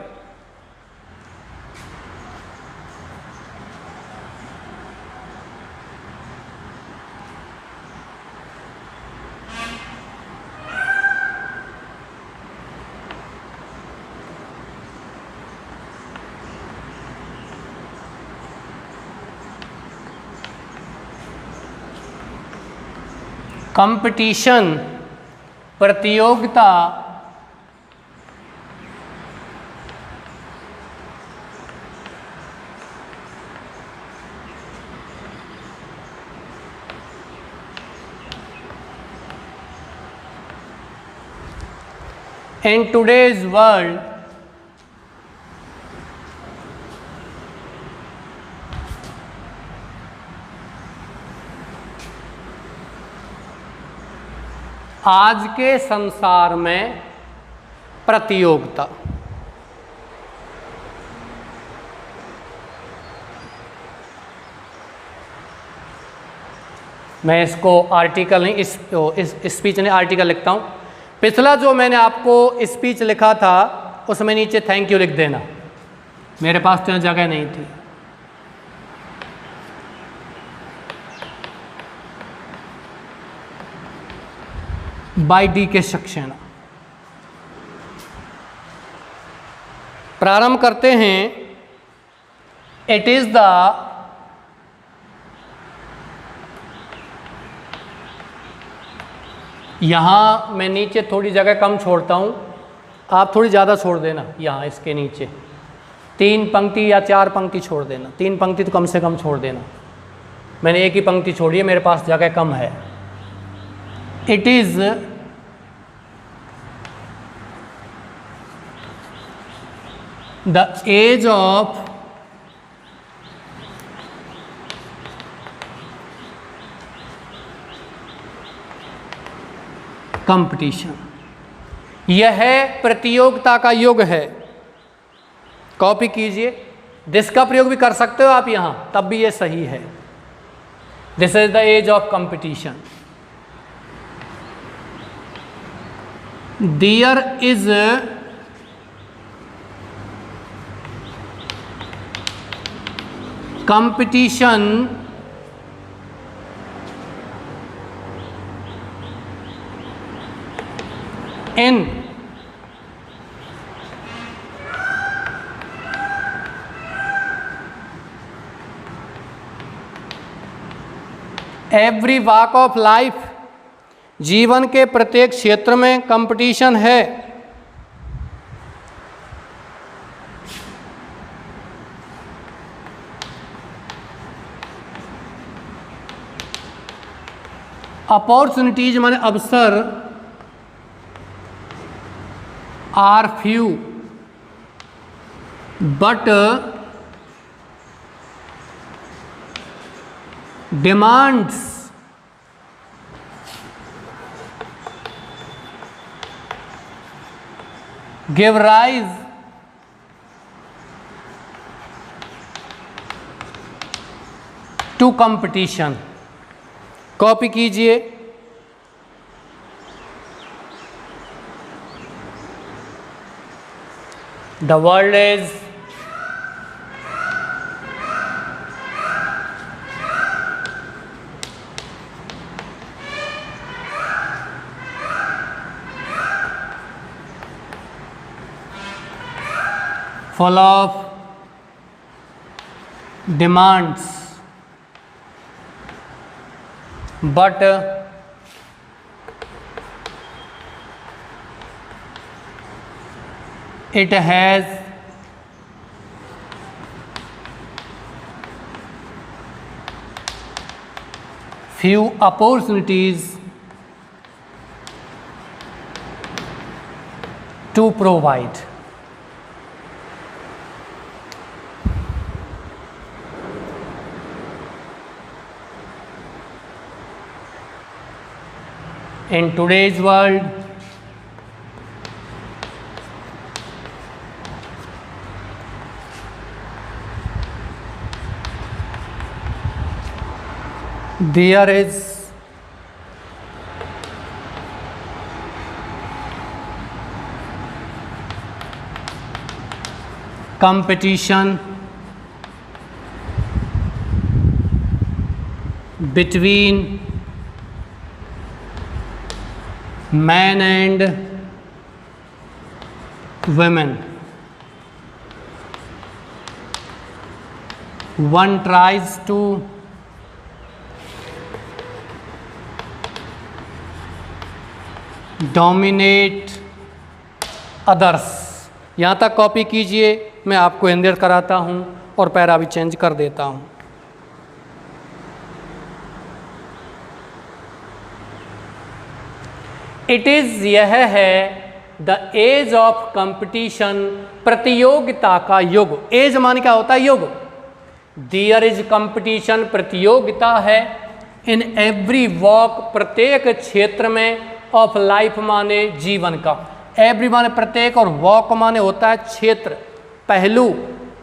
Competition प्रतियोगिता in today's world आज के संसार में प्रतियोगिता। मैं इसको आर्टिकल नहीं, इस स्पीच नहीं आर्टिकल लिखता हूँ। पिछला जो मैंने आपको स्पीच लिखा था उसमें नीचे थैंक यू लिख देना, मेरे पास तो जगह नहीं थी। बाय डी के सक्सेना। प्रारंभ करते हैं। इट इज द यहाँ मैं नीचे थोड़ी जगह कम छोड़ता हूँ, आप थोड़ी ज़्यादा छोड़ देना। यहाँ इसके नीचे 3 पंक्ति या 4 पंक्ति छोड़ देना, 3 पंक्ति तो कम से कम छोड़ देना। मैंने एक ही पंक्ति छोड़ी है, मेरे पास जगह कम है। It is the age of competition. यह प्रतियोगिता का युग है। कॉपी कीजिए, दिस का प्रयोग भी कर सकते हो आप यहाँ, तब भी ये सही है। This is the age of competition. There is competition in every walk of life। जीवन के प्रत्येक क्षेत्र में कंपटीशन है। अपॉर्चुनिटीज माने अवसर are few but demands give rise to competition। Copy कीजिए। The world is full of demands but it has few opportunities to provide। In today's world, there is competition between men and women. One tries to dominate others. यहाँ तक कॉपी कीजिए, मैं आपको हिंदी कराता हूँ और पैरा भी चेंज कर देता हूँ। इट इज़, यह है, द एज ऑफ कंपटीशन, प्रतियोगिता का युग। एज मान क्या होता है? युग। देयर इज कंपटीशन, प्रतियोगिता है, इन एवरी वॉक, प्रत्येक क्षेत्र में, ऑफ लाइफ माने जीवन का। एवरी माने प्रत्येक और वॉक माने होता है क्षेत्र, पहलू,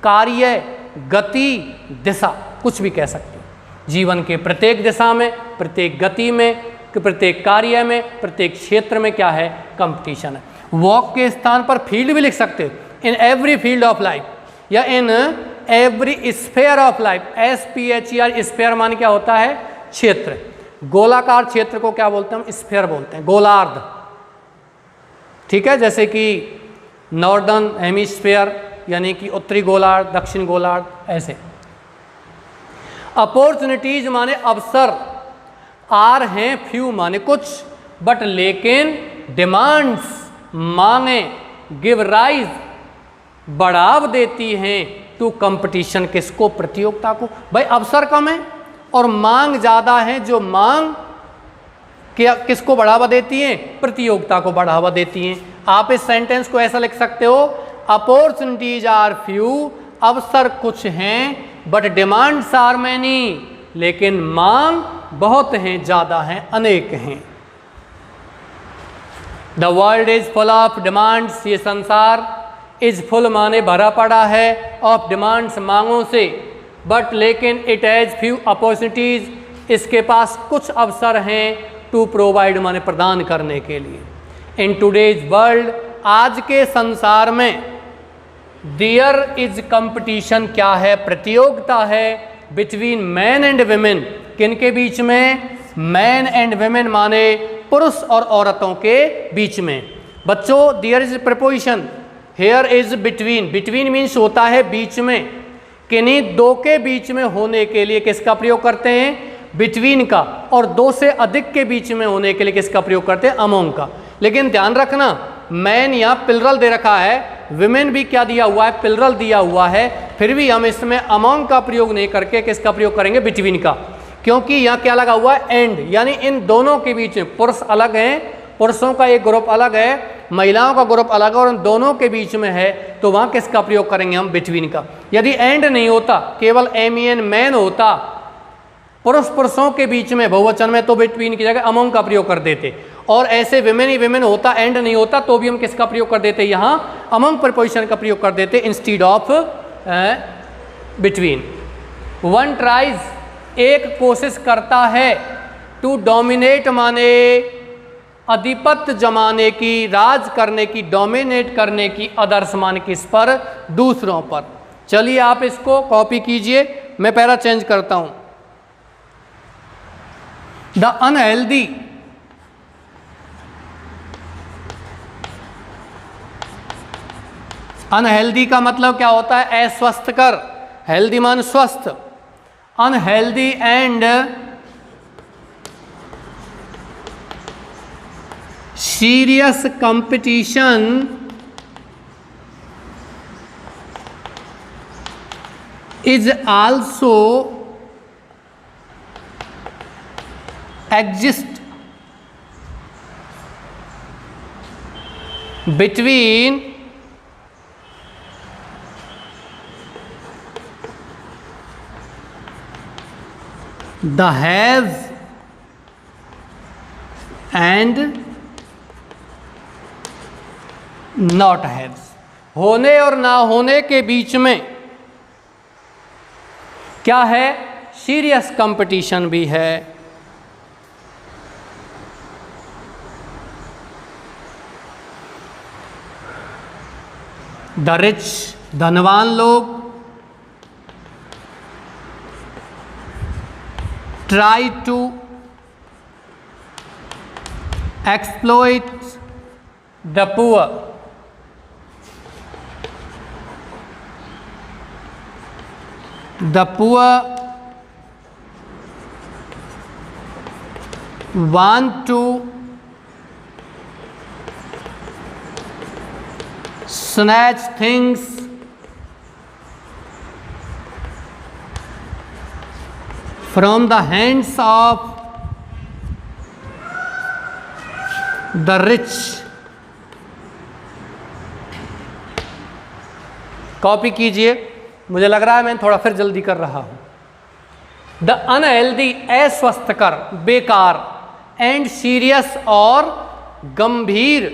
कार्य, गति, दिशा, कुछ भी कह सकते हैं। जीवन के प्रत्येक दिशा में, प्रत्येक गति में, प्रत्येक कार्य में, प्रत्येक क्षेत्र में क्या है? कंपटीशन है। वॉक के स्थान पर फील्ड भी लिख सकते हैं, in every field of life, या in every sphere of life. SPHER, sphere मान क्या होता है? क्षेत्र। गोलाकार क्षेत्र को क्या बोलते हैं? हम स्फेयर बोलते हैं, गोलार्ध। ठीक है, जैसे कि नॉर्दर्न हेमिस्फेयर यानी कि उत्तरी गोलार्ध, दक्षिण गोलार्ध, ऐसे। अपॉर्चुनिटीज माने अवसर, आर हैं फ्यू माने कुछ, बट लेकिन, डिमांड्स मांगे, गिव राइज बढ़ाव देती हैं, टू कंपटीशन, किसको? प्रतियोगिता को। भाई अवसर कम है और मांग ज़्यादा है, जो मांग क्या किसको बढ़ावा देती हैं? प्रतियोगिता को बढ़ावा देती हैं। आप इस सेंटेंस को ऐसा लिख सकते हो, अपॉर्चुनिटीज आर फ्यू, अवसर कुछ हैं, बट डिमांड्स आर मैनी, लेकिन मांग बहुत हैं, ज़्यादा हैं, अनेक हैं। The world is full of demands, ये संसार, इज फुल माने भरा पड़ा है, ऑफ डिमांड्स मांगों से, बट लेकिन इट हैज़ फ्यू अपॉर्चुनिटीज, इसके पास कुछ अवसर हैं, टू प्रोवाइड माने प्रदान करने के लिए। इन टूडेज वर्ल्ड, आज के संसार में, देयर इज कंपटीशन, क्या है? प्रतियोगिता है, बिटवीन मैन एंड वेमेन, किनके बीच में? मैन एंड वेमेन माने पुरुष और औरतों के बीच में। बच्चों, there is preposition, here is between, between means होता है बीच में, किन्हीं दो के बीच में होने के लिए किसका प्रयोग करते हैं? बिटवीन का। और दो से अधिक के बीच में होने के लिए किसका प्रयोग करते हैं? अमोंग का। लेकिन ध्यान रखना, मैन यहाँ प्लुरल दे रखा है, विमेन भी क्या दिया हुआ है? प्लुरल दिया हुआ है, फिर भी हम इसमें अमोंग का प्रयोग नहीं करके किसका प्रयोग करेंगे? बिटवीन का, क्योंकि यहाँ क्या लगा हुआ है? एंड, यानी इन दोनों के बीच में। पुरुष अलग हैं, पुरुषों का एक ग्रुप अलग है, महिलाओं का ग्रुप अलग है, और उन दोनों के बीच में है, तो वहाँ किसका प्रयोग करेंगे हम? बिटवीन का। यदि एंड नहीं होता, केवल MEN मैन होता, पुरुष पुरुषों के बीच में बहुवचन में, तो बिटवीन की जगह अमोंग का प्रयोग कर देते। और ऐसे विमेन ही विमेन होता, एंड नहीं होता, तो भी हम किसका प्रयोग कर देते? यहाँ अमोंग प्रपोजिशन का प्रयोग कर देते instead of between. One tries, एक कोशिश करता है, टू डोमिनेट माने अधिपत्य जमाने की, राज करने की, डोमिनेट करने की, अदर्स मान किस पर? दूसरों पर। चलिए आप इसको कॉपी कीजिए, मैं पैरा चेंज करता हूं। द अनहेल्दी, अनहेल्दी का मतलब क्या होता है? अस्वस्थकर, हेल्दी मान स्वस्थ। Unhealthy and serious competition is also exist between the haves and not haves, होने और ना होने के बीच में क्या है, सीरियस कंपटीशन भी है। द रिच, धनवान लोग, try to exploit the poor, the poor want to snatch things from the hands of the rich। Copy कीजिए, मुझे लग रहा है मैं थोड़ा फिर जल्दी कर रहा हूं। द अनहेल्दी, अस्वस्थकर, बेकार, एंड सीरियस और गंभीर,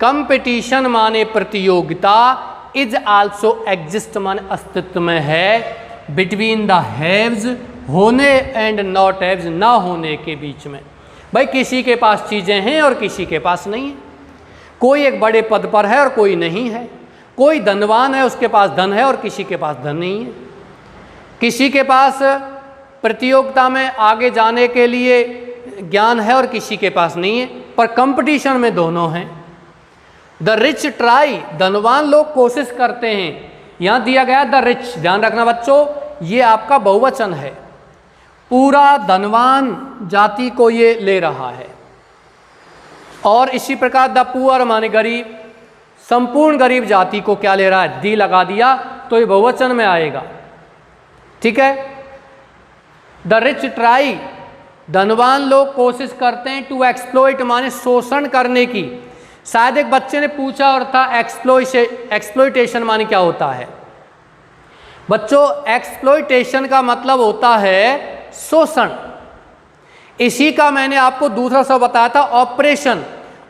कंपटीशन माने प्रतियोगिता, इज आल्सो एग्जिस्ट माने अस्तित्व में है, बिटवीन द हैव्स, होने, एंड नॉट हैव्स, ना होने के बीच में। भाई किसी के पास चीज़ें हैं और किसी के पास नहीं है, कोई एक बड़े पद पर है और कोई नहीं है, कोई धनवान है उसके पास धन है और किसी के पास धन नहीं है, किसी के पास प्रतियोगिता में आगे जाने के लिए ज्ञान है और किसी के पास नहीं है, पर कंपटीशन में दोनों हैं। द रिच ट्राई, धनवान लोग कोशिश करते हैं, यहाँ दिया गया द रिच, ध्यान रखना बच्चों ये आपका बहुवचन है, पूरा धनवान जाति को ये ले रहा है। और इसी प्रकार द पुअर माने गरीब, संपूर्ण गरीब जाति को क्या ले रहा है, दी लगा दिया तो ये बहुवचन में आएगा, ठीक है। द रिच ट्राई, धनवान लोग कोशिश करते हैं, टू एक्सप्लॉइट माने शोषण करने की। शायद एक बच्चे ने पूछा और था एक्सप्लॉइटेशन माने क्या होता है। बच्चों एक्सप्लॉइटेशन का मतलब होता है शोषण, इसी का मैंने आपको दूसरा शब्द बताया था ऑपरेशन,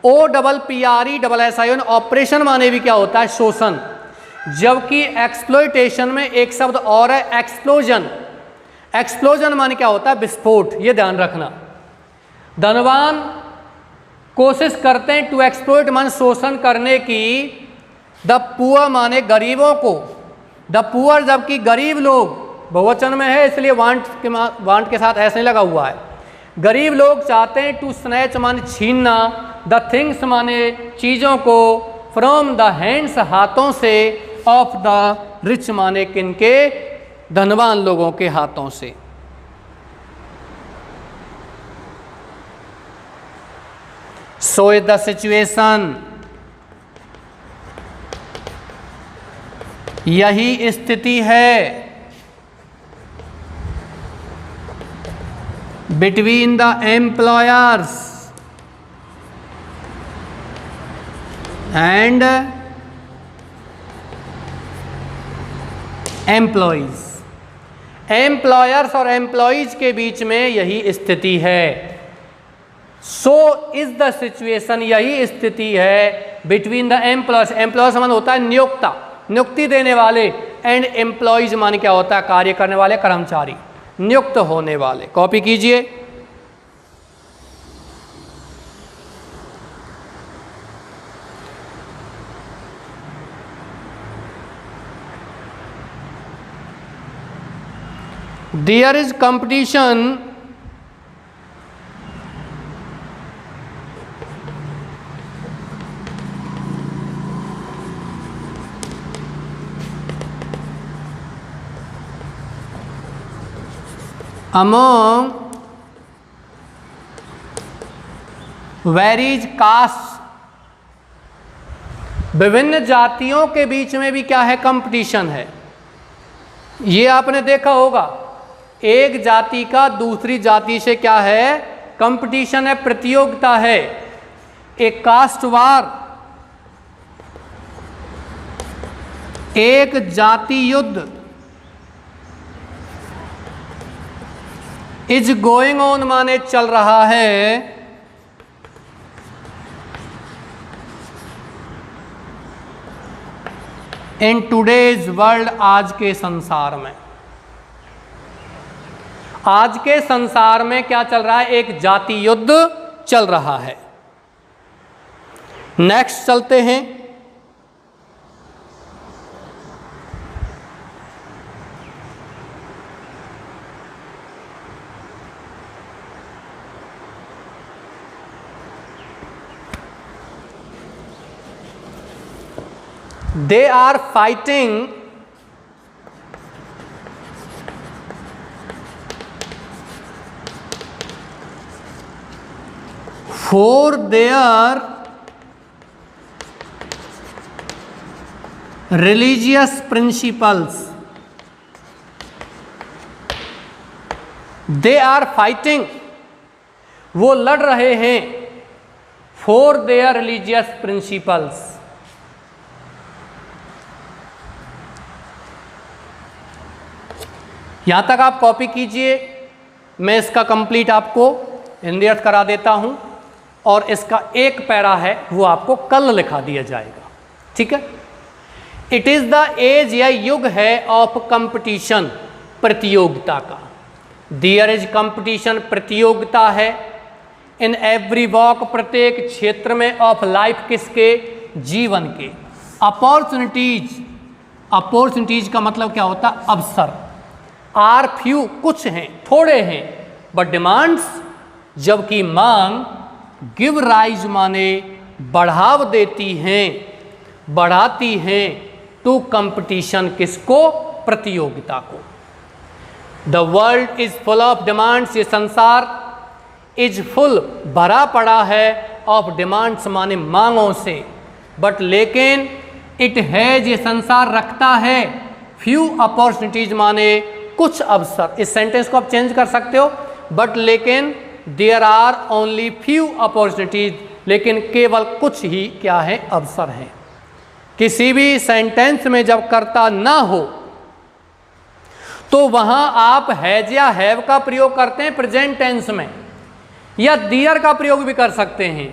OPPRESSION, ऑपरेशन माने भी क्या होता है, शोषण। जबकि एक्सप्लॉइटेशन में एक शब्द और है एक्सप्लोजन, एक्सप्लोजन माने क्या होता है, विस्फोट, ये ध्यान रखना। धनवान कोशिश करते हैं टू एक्सप्लॉइट माने शोषण करने की, द पुअर माने गरीबों को, द पुअर जबकि गरीब लोग बहुवचन में है इसलिए वांट के साथ ऐसे लगा हुआ है। गरीब लोग चाहते हैं टू स्नैच माने छीनना, द थिंग्स माने चीज़ों को, फ्रॉम द हैंड्स हाथों से, ऑफ द रिच माने किनके, धनवान लोगों के हाथों से। सो इज द सिचुएशन, यही स्थिति है between the employers and employees, employers और एम्प्लॉयज के बीच में यही स्थिति है। सो इज द सिचुएशन, यही स्थिति है बिटवीन द एम्प्लॉयर्स, एम्प्लॉयर्स मान होता है नियोक्ता, नियुक्ति देने वाले, एंड एम्प्लॉयज मान क्या होता है, कार्य करने वाले, कर्मचारी, नियुक्त होने वाले। कॉपी कीजिए। There is competition among various castes, विभिन्न जातियों के बीच में भी क्या है, कंपटीशन है। ये आपने देखा होगा, एक जाति का दूसरी जाति से क्या है, कंपटीशन है, प्रतियोगिता है। एक कास्ट वार, एक जाति युद्ध, इज गोइंग ऑन माने चल रहा है, इन टूडेज वर्ल्ड, आज के संसार में। आज के संसार में क्या चल रहा है? एक जाति युद्ध चल रहा है। नेक्स्ट चलते हैं। They are fighting for their religious principles. They are fighting, वो लड़ रहे हैं for their religious principles। यहां तक आप कॉपी कीजिए, मैं इसका कंप्लीट आपको हिंदी अर्थ करा देता हूं, और इसका एक पैरा है वो आपको कल लिखा दिया जाएगा, ठीक है। इट इज द एज, या युग है, ऑफ कंपटीशन, प्रतियोगिता का। देयर इज कंपटीशन, प्रतियोगिता है। इन एवरी वॉक, प्रत्येक क्षेत्र में, ऑफ लाइफ, किसके? जीवन के। अपॉर्चुनिटीज, अपॉर्चुनिटीज का मतलब क्या होता है? अवसर। आर फ्यू, कुछ हैं, थोड़े हैं, बट डिमांड्स, जबकि मांग, गिव राइज माने बढ़ाव देती हैं, बढ़ाती हैं, टू कंपटीशन, किसको? प्रतियोगिता को। The world is full of demands, ये संसार इज फुल, भरा पड़ा है, ऑफ डिमांड्स माने मांगों से, बट लेकिन इट हैज, ये संसार रखता है, फ्यू अपॉर्चुनिटीज माने कुछ अवसर। इस सेंटेंस को आप चेंज कर सकते हो, बट लेकिन there are only few opportunities, लेकिन केवल कुछ ही क्या है? अवसर हैं। किसी भी सेंटेंस में जब कर्ता ना हो तो वहां आप हैज या हैव का प्रयोग करते हैं प्रेजेंट टेंस में, या देयर का प्रयोग भी कर सकते हैं।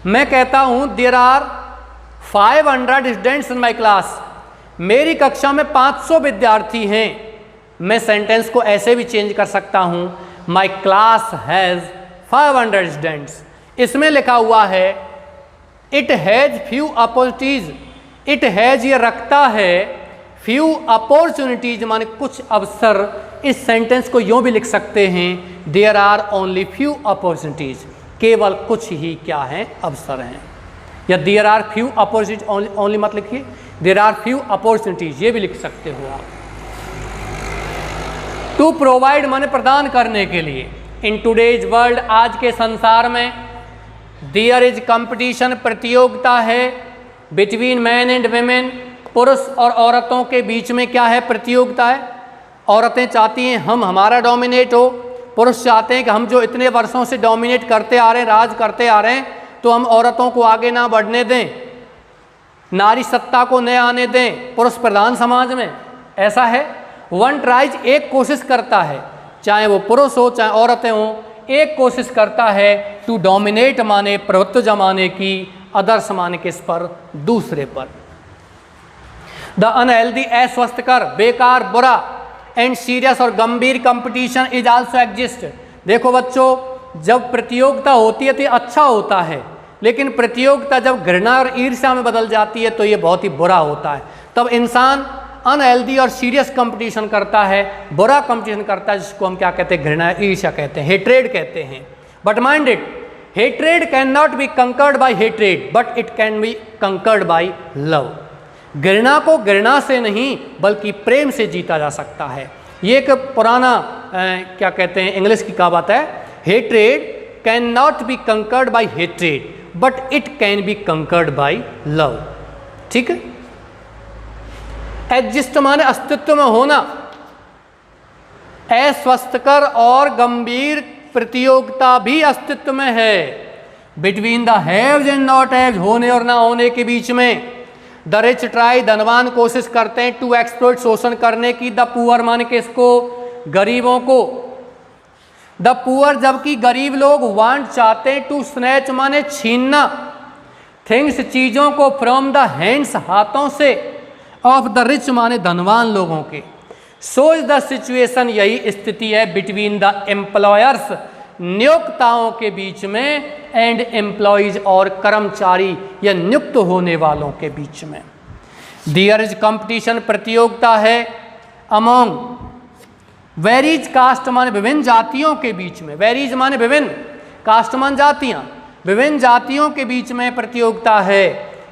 मैं कहता हूं there are 500 students in my class, मेरी कक्षा में 500 विद्यार्थी हैं। मैं सेंटेंस को ऐसे भी चेंज कर सकता हूं, माई क्लास हैज़ 500 स्टूडेंट्स। इसमें लिखा हुआ है it has few opportunities, it has ये रखता है, फ्यू अपॉर्चुनिटीज माने कुछ अवसर। इस सेंटेंस को यूँ भी लिख सकते हैं, there are only few opportunities, केवल कुछ ही क्या हैं? अवसर हैं। या there are few opportunities, only मत लिखिए, देयर आर फ्यू अपॉर्चुनिटीज, ये भी लिख सकते हो आप। टू प्रोवाइड माने प्रदान करने के लिए। इन टूडेज वर्ल्ड, आज के संसार में, देयर इज कंपटीशन, प्रतियोगिता है, बिटवीन मैन एंड वेमेन, पुरुष और औरतों के बीच में क्या है? प्रतियोगिता है। औरतें चाहती हैं हम, हमारा डोमिनेट हो, पुरुष चाहते हैं कि हम जो इतने वर्षों से डोमिनेट करते आ रहे हैं, राज करते आ रहे हैं, तो हम औरतों को आगे ना बढ़ने दें, नारी सत्ता को न आने दें, पुरुष प्रधान समाज में। ऐसा है। वन ट्राइज, एक कोशिश करता है, चाहे वो पुरुष हो चाहे औरतें हों, एक कोशिश करता है, टू डोमिनेट माने प्रभुत्व जमाने की, अदर्स माने किस पर? दूसरे पर। द अनहेल्दी, अस्वस्थकर, बेकार, बुरा, एंड सीरियस और गंभीर कंपटीशन इज आल्सो एग्जिस्ट। देखो बच्चों, जब प्रतियोगिता होती है तो ये अच्छा होता है, लेकिन प्रतियोगिता जब घृणा और ईर्ष्या में बदल जाती है तो ये बहुत ही बुरा होता है। तब इंसान अनहेल्दी और सीरियस कंपटीशन करता है, बुरा कंपटीशन करता है, जिसको हम क्या कहते हैं? घृणा, ईर्ष्या कहते हैं, हेट्रेड कहते हैं। But mind it, hatred can not be conquered by hatred, but it can be conquered by love. घृणा को घृणा से नहीं बल्कि प्रेम से जीता जा सकता है। ये एक पुराना क्या कहते हैं, इंग्लिश की कहावत है, hatred can not be conquered by hatred, but it can be conquered by love. ठीक है। एग्जिस्ट माने अस्तित्व में होना। अस्वस्थकर और गंभीर प्रतियोगिता भी अस्तित्व में है, between the haves and not haves, होने और ना होने के बीच में। द रिच ट्राई, धनवान कोशिश करते हैं, टू एक्सप्लॉइट, शोषण करने की। द पुअर माने किसको? गरीबों को। द पुअर, जबकि गरीब लोग वांट चाहते हैं, टू स्नैच माने छीनना, थिंग्स, चीजों को, फ्रॉम द हैंड्स, हाथों से, ऑफ द रिच माने धनवान लोगों के। सो इज द सिचुएशन, यही स्थिति है बिटवीन द एम्प्लॉयर्स, नियोक्ताओं के बीच में, एंड एम्प्लॉयज और कर्मचारी या नियुक्त होने वालों के बीच में। देयर इज कंपटीशन, प्रतियोगिता है, अमोंग वेरीज कास्ट माने विभिन्न जातियों के बीच में, वेरीज माने विभिन्न, कास्ट मान जातियां, विभिन्न जातियों के बीच में प्रतियोगिता है।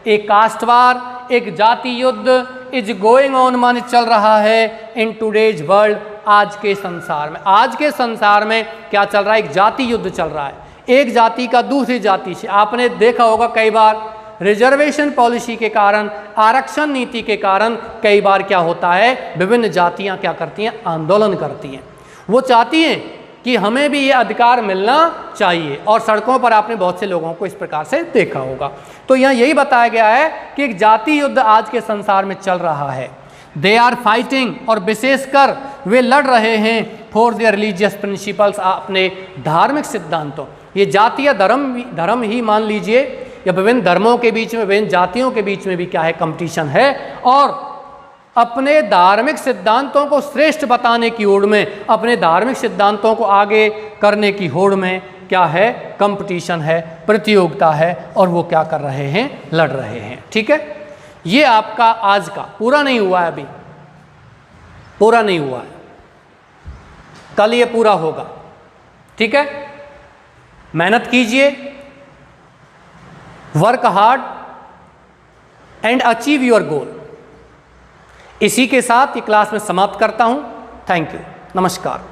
एक कास्ट वार, एक जाति युद्ध इज गोइंग ऑन माने चल रहा है इन टूडेज वर्ल्ड, आज के संसार में। आज के संसार में क्या चल रहा है? एक जाति युद्ध चल रहा है, एक जाति का दूसरी जाति से। आपने देखा होगा कई बार रिजर्वेशन पॉलिसी के कारण, आरक्षण नीति के कारण कई बार क्या होता है, विभिन्न जातियां क्या करती हैं, आंदोलन करती हैं। वो चाहती हैं कि हमें भी ये अधिकार मिलना चाहिए, और सड़कों पर आपने बहुत से लोगों को इस प्रकार से देखा होगा। तो यहाँ यही बताया गया है कि एक जाति युद्ध आज के संसार में चल रहा है। दे आर फाइटिंग, और विशेषकर वे लड़ रहे हैं फॉर देयर रिलीजियस प्रिंसिपल्स, अपने धार्मिक सिद्धांतों। ये जाति या धर्म ही मान लीजिए, या विभिन्न धर्मों के बीच में, विभिन्न जातियों के बीच में भी क्या है, कंपटीशन है। और अपने धार्मिक सिद्धांतों को श्रेष्ठ बताने की होड़ में, अपने धार्मिक सिद्धांतों को आगे करने की होड़ में क्या है, कंपटीशन है, प्रतियोगिता है, और वो क्या कर रहे हैं, लड़ रहे हैं। ठीक है, ये आपका आज का पूरा नहीं हुआ है, अभी पूरा नहीं हुआ है, कल ये पूरा होगा। ठीक है, मेहनत कीजिए, work hard and achieve your goal. इसी के साथ ये क्लास में समाप्त करता हूं। थैंक यू, नमस्कार।